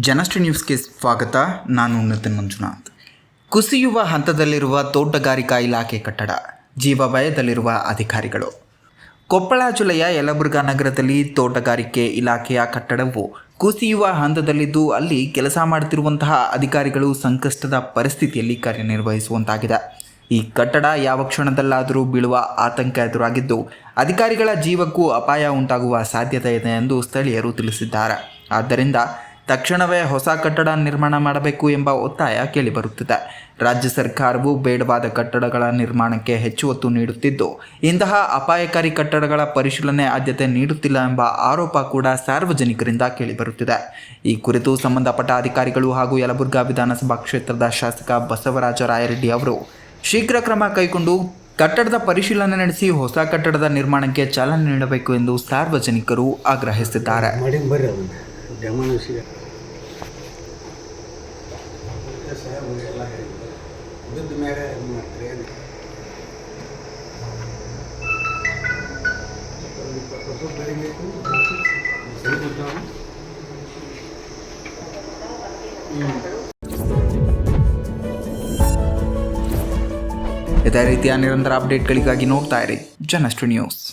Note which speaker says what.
Speaker 1: ಜನಶ್ರೀ ನ್ಯೂಸ್ಗೆ ಸ್ವಾಗತ. ನಾನು ನಿತಿನ್ ಮಂಜುನಾಥ್. ಕುಸಿಯುವ ಹಂತದಲ್ಲಿರುವ ತೋಟಗಾರಿಕಾ ಇಲಾಖೆ ಕಟ್ಟಡ, ಜೀವಭಯದಲ್ಲಿರುವ ಅಧಿಕಾರಿಗಳು. ಕೊಪ್ಪಳ ಜಿಲ್ಲೆಯ ಯಲಬುರ್ಗಾ ನಗರದಲ್ಲಿ ತೋಟಗಾರಿಕೆ ಇಲಾಖೆಯ ಕಟ್ಟಡವು ಕುಸಿಯುವ ಹಂತದಲ್ಲಿದ್ದು, ಅಲ್ಲಿ ಕೆಲಸ ಮಾಡುತ್ತಿರುವಂತಹ ಅಧಿಕಾರಿಗಳು ಸಂಕಷ್ಟದ ಪರಿಸ್ಥಿತಿಯಲ್ಲಿ ಕಾರ್ಯನಿರ್ವಹಿಸುವಂತಾಗಿದೆ. ಈ ಕಟ್ಟಡ ಯಾವ ಕ್ಷಣದಲ್ಲಾದರೂ ಬೀಳುವ ಆತಂಕ ಎದುರಾಗಿದ್ದು, ಅಧಿಕಾರಿಗಳ ಜೀವಕ್ಕೂ ಅಪಾಯ ಉಂಟಾಗುವ ಸಾಧ್ಯತೆ ಇದೆ ಎಂದು ಸ್ಥಳೀಯರು ತಿಳಿಸಿದ್ದಾರೆ. ಆದ್ದರಿಂದ ತಕ್ಷಣವೇ ಹೊಸ ಕಟ್ಟಡ ನಿರ್ಮಾಣ ಮಾಡಬೇಕು ಎಂಬ ಒತ್ತಾಯ ಕೇಳಿಬರುತ್ತಿದೆ. ರಾಜ್ಯ ಸರ್ಕಾರವು ಬೇಡವಾದ ಕಟ್ಟಡಗಳ ನಿರ್ಮಾಣಕ್ಕೆ ಹೆಚ್ಚು ಒತ್ತು ನೀಡುತ್ತಿದ್ದು, ಇಂತಹ ಅಪಾಯಕಾರಿ ಕಟ್ಟಡಗಳ ಪರಿಶೀಲನೆ ಆದ್ಯತೆ ನೀಡುತ್ತಿಲ್ಲ ಎಂಬ ಆರೋಪ ಕೂಡ ಸಾರ್ವಜನಿಕರಿಂದ ಕೇಳಿಬರುತ್ತಿದೆ. ಈ ಕುರಿತು ಸಂಬಂಧಪಟ್ಟ ಅಧಿಕಾರಿಗಳು ಹಾಗೂ ಯಲಬುರ್ಗಾ ವಿಧಾನಸಭಾ ಕ್ಷೇತ್ರದ ಶಾಸಕ ಬಸವರಾಜ ರಾಯರೆಡ್ಡಿ ಅವರು ಶೀಘ್ರ ಕ್ರಮ ಕೈಗೊಂಡು ಕಟ್ಟಡದ ಪರಿಶೀಲನೆ ನಡೆಸಿ ಹೊಸ ಕಟ್ಟಡದ ನಿರ್ಮಾಣಕ್ಕೆ ಚಾಲನೆ ನೀಡಬೇಕು ಎಂದು ಸಾರ್ವಜನಿಕರು ಆಗ್ರಹಿಸಿದ್ದಾರೆ. ಇದೇ ರೀತಿಯ ನಿರಂತರ ಅಪ್ಡೇಟ್ಗಳಿಗಾಗಿ ನೋಡ್ತಾ ಇರಿ ಜನಶ್ರೀ ನ್ಯೂಸ್.